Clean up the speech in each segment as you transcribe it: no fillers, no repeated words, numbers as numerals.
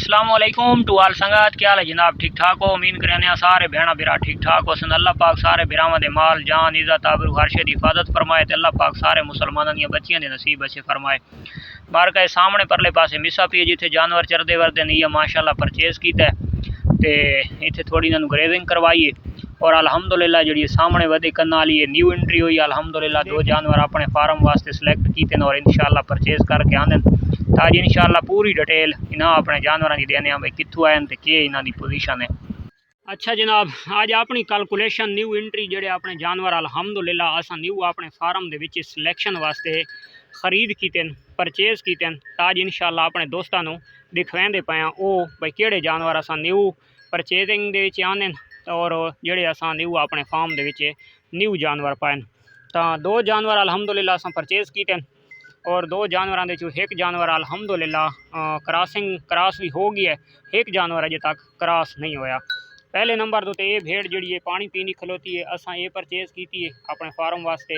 अस्सलामुअलैकुम टू आल संगत, क्या हाल है जनाब? ठीक ठाक हो? उम्मीद करने सारे भैन बिरा ठीक ठाक हो सन। अल्लाह पाक सारे बिरावां दे माल जान इज्जत आबरू हर शे दी हिफाजत फरमाए ते अल्लाह पाक सारे मुसलमानों दी बच्चियां दे नसीब अच्छे फरमाए। बार के सामने परले पासे मिसा पी जिथे जानवर चरदे वरदे नहीं माशाअल्लाह परचेज कीता ते इत्थे थोड़ी इन्हां नूं ग्रेविंग करवाई और अलहमदुलिल्लाह जी सामने वधे कन्न वाली न्यू एंट्री हुई। अलहमदुलिल्लाह दो जानवर अपने फार्म वास्ते सिलेक्ट किए और इंशाअल्लाह परचेज करके आंदे ताकि इंशाअल्लाह पूरी डिटेल इन्हां अपने जानवरों की देने भाई कित्थों आए तो के इन्हां दी पोजीशन है। अच्छा जनाब, आज अपनी कैलकुलेशन न्यू एंट्री जेडे अपने जानवर अलहमदुलिल्लाह असां न्यू अपने फार्म दे विच सिलेक्शन वास्ते खरीद कीते परचेज कीते ताज इंशाअल्लाह अपने दोस्तों नूं दिखवांदे पाया ओ भाई किहड़े जानवर असां न्यू परचेजिंग दे विच आने और जेडे असां न्यू अपने फार्म दे विच न्यू जानवर पाए। तो दो जानवर अलहमदुलिल्लाह असां परचेज कीते और दो जानवरों के एक जानवर अलहमदुलिल्लाह क्रॉस भी हो गई है, एक जानवर अजे तक क्रॉस नहीं होया। पहले नंबर तो ये भेड़ जी पानी पीनी खलोती है, असा ये परचेज की है अपने फार्म वास्ते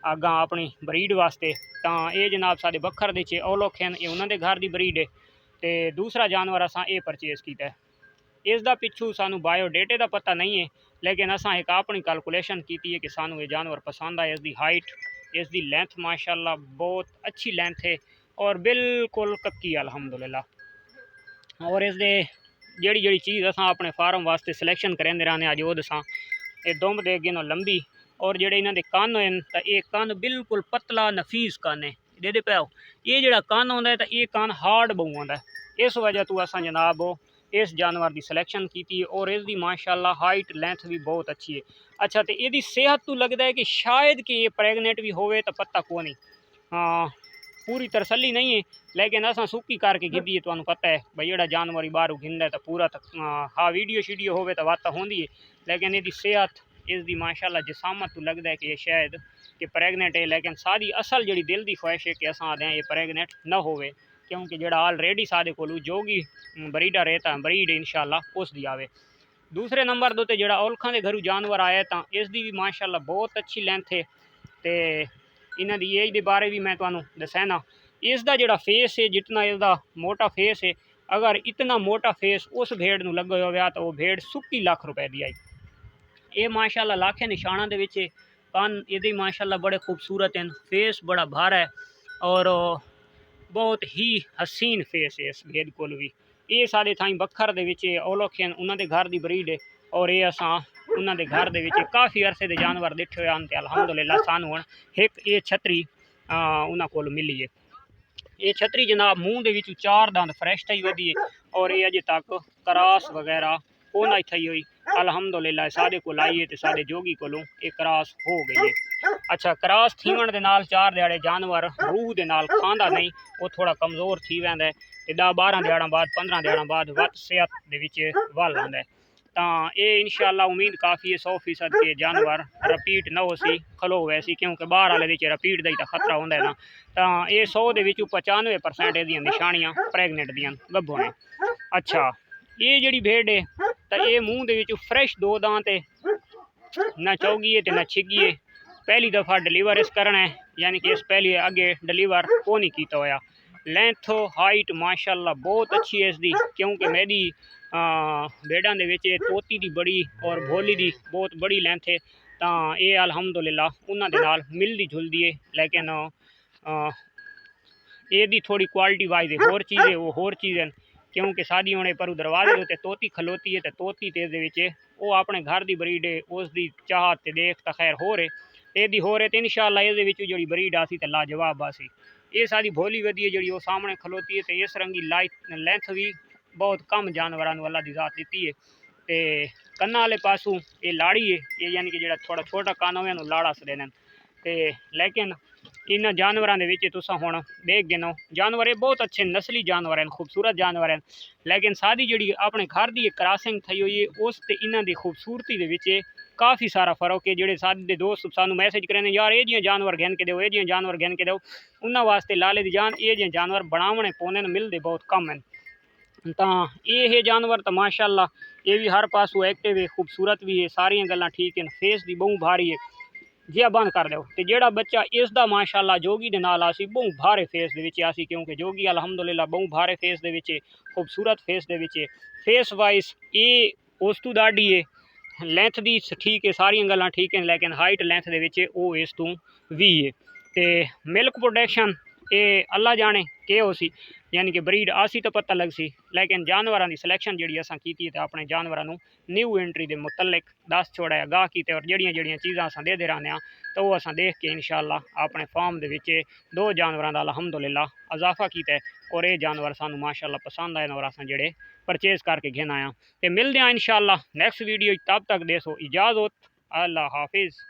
आगा अपनी ब्रीड वास्ते। तो ये जनाब साढ़े बखर दे औलोख हैं, ये उन्होंने घर की ब्रीड है। तो दूसरा जानवर असा ये परचेज किया है। इसका पिछू सानू बायोडेटे का पता नहीं है, लेकिन असा एक अपनी कैलकुलेशन की है कि सानू ये जानवर पसंद आए। इसकी हाइट, इसकी लेंथ माशाल्लाह बहुत अच्छी लेंथ है और बिल्कुल कक्की अलहमदुलिल्लाह। और इस जड़ी जड़ी चीज़ असा अपने फार्म वास्ते सिलेक्शन करेंदे रहने अज वो दसा ये दुम्ब दे अगे लंबी और जेडे इन्होंने कन हैं तो ये कन बिल्कुल पतला नफीस कन है दे पाओ। ये जड़ा कन आता है तो ये कन हार्ड बहु आता है, इस वजह तो असा जनाब इस जानवर की सिलेक्शन की और इसकी माशाल्लाह हाइट लेंथ भी बहुत अच्छी है। अच्छा, तो यदी सेहत तो लगता है कि शायद कि ये प्रेगनेंट भी होवे तो पता को नहीं, हाँ पूरी तसल्ली नहीं है, लेकिन असा सुक्की करके गिद्दी है। तो पता है भाई जो जानवर बाहरों घिंदा तो पूरा तो हाँ वीडियो शीडियो होवे तो बात होंगी है, लेकिन यदी सेहत इसकी माशाल्लाह जिसामत तो लगता है कि ये शायद कि प्रेगनेंट है। लेकिन सारी असल जी दिल की ख्वाहिश है कि असा दें ये प्रेगनेंट न होवे, क्योंकि जो ऑलरेडी साढ़े को जोगी ब्रीडर है तो ब्रीड इंशाअल्लाह उसकी आवे। दूसरे नंबर दो तो जो औलखा के घरों जानवर आया तो इसकी भी माशाल्लाह बहुत अच्छी लेंथ है। तो इन्हों की एज के बारे भी मैं तुम्हें दसैना। इसका जोड़ा फेस है जितना इसका मोटा फेस है, अगर इतना मोटा फेस उस भेड़ न लगे हो तो वह भेड़ 30 लाख रुपए की आई। ये माशाल्लाह लाखे निशाना के कन ये माशाल्लाह बड़े खूबसूरत हैं, फेस बड़ा भारा है और बहुत ही हसीन फेस है इस भेड़ को भी। ये साढ़े थाई बखर के औलोख हैं, उन्होंने घर की ब्रीड है और ये असा उन्होंने घर के काफ़ी अरसे के जानवर दिखे हुए हैं। अलहमदुलिल्लाह सानू हुण एक ये छतरी उन्होंने को मिली है। ये छतरी जनाब मूँह के 4 दंद फ्रैश थी वधी है और ये अजे तक क्रॉस वगैरह को ना थी हुई। अलहमदुलिल्लाह साढ़े को आई है तो साढ़े जोगी को ये क्रॉस हो गई है। अच्छा, क्रॉस थीवन के नाल 4 दिहाड़े जानवर रूह के नाल खांदा नहीं, वो थोड़ा कमज़ोर थी वैंदा है तो 10-12 दिहाड़ा बाद 15 दिहाड़ा बाद वत सेहत के वल आंदा है। तो ये इंशाअल्लाह उम्मीद काफ़ी है 100% के जानवर रिपीट न हो सी खलो वैसी, क्योंकि बाहर वाले रिपीट का ही तो खतरा होंगे ना। तो ये 100 के 95% ये निशानियां प्रेगनेंट दियां गब्भो ने। अच्छा, ये जी भेड़ है तो ये मूँह के फ्रैश 2 दांत है, न चौगी है तो न छिगी है। पहली दफ़ा डिलीवर इस करना है, यानी कि इस पहले अगे डिलीवर को नहीं किया होया। लेंथ हाइट माशाल्लाह बहुत अच्छी है इसकी, क्योंकि मेरी भेड़ों के तोती की बड़ी और भोली की बहुत बड़ी लेंथ है। तो ये अलहमदुलिल्लाह उन्होंने नाल मिलती जुलती है, लेकिन ये थोड़ी क्वालिटी वाइज होर चीज़ है वो होर चीज़ है, क्योंकि शादी होने पर दरवाजे उत्ते तोती खलोती है तो तोती ते वो अपने घर की ब्रीड है, उसकी चाहत ते देख तो खैर हो रहे यदि हो रहे तो इंशाअल्लाह ये जी ब्रीड आसी तो लाजवाब आसी। ये सारी भोली वधी है जी वो सामने खलोती है तो इस रंगी लाइट लेंथ भी बहुत कम जानवरों अल्लाह की जात दी है। तो कन्ना वाले पासों ये लाड़ी है, ये यानी कि जो थोड़ा छोटा कान हो लाड़ा सदे ने। तो लेकिन इन जानवरों के तुसा हुण देख गिनो जानवर ये बहुत अच्छे नस्ली जानवर हैं, खूबसूरत जानवर हैं, लेकिन सारी जी अपने घर की क्रॉसिंग थी हुई है उस इन्हों की खूबसूरती के काफ़ी सारा फर्क है। जोड़े साढ़े दोस्त सानू मैसेज करें यार ये जी जानवर गिन के दो, ये जी जानवर गिन के दो, उन्होंने वास्ते लाले दी जान ये जी जानवर बनावने पौने मिलते बहुत कम हैं। तो ये जानवर तो माशाल्लाह ये भी हर पासों एक्टिव है, खूबसूरत भी है, सारिया गल्लां ठीक हैं, फेस की बहु भारी है। ਜਿਹਾ ਬੰਦ ਕਰ ਦਿਓ। ਤੇ ਜਿਹੜਾ ਬੱਚਾ ਇਸ ਦਾ ਮਾਸ਼ਾਅੱਲਾ ਜੋਗੀ ਦੇ ਨਾਲ ਆਸੀ ਬਹੁ ਭਾਰੇ ਫੇਸ ਦੇ ਵਿੱਚ ਆਸੀ, ਕਿਉਂਕਿ ਜੋਗੀ ਅਲਹਮਦੁਲਿਲਾ ਬਹੁ ਭਾਰੇ ਫੇਸ ਦੇ ਵਿੱਚ, ਖੂਬਸੂਰਤ ਫੇਸ ਦੇ ਵਿੱਚ। ਫੇਸ ਵਾइज ਇਹ ਉਸ ਤੋਂ ਦਾढ़ी है, ਲੈਂਥ ਦੀ ਠੀਕ है, ਸਾਰੀਆਂ ਗੱਲਾਂ ठीक है, लेकिन हाइट ਲੈਂਥ ਦੇ ਵਿੱਚ ਉਹ ਇਸ ਤੋਂ भी है। ਤੇ मिल्क प्रोडक्शन ਇਹ अल्लाह जाने कि हो सी, यानी कि ब्रीड आसी तो पता लग सी, लेकिन जानवरों की सिलेक्शन जी असां कीती ते अपने जानवरों न्यू एंट्री के मुतलक दस छोड़ा गाह कीते, और जड़ियाँ जड़ियाँ चीज़ां असां देते रहने तो वो असां देख के इंशाअल्लाह अपने फार्म दे विच 2 जानवरों का अलहमदुलिल्लाह इजाफा किया, और ये जानवर सानू माशाअल्लाह पसंद आए और असां जेड़े परचेज करके घेन आया। तो मिलते हैं इंशाअल्लाह नेक्स्ट वीडियो, तब तक देसो इजाज़त, अल्लाह हाफिज़।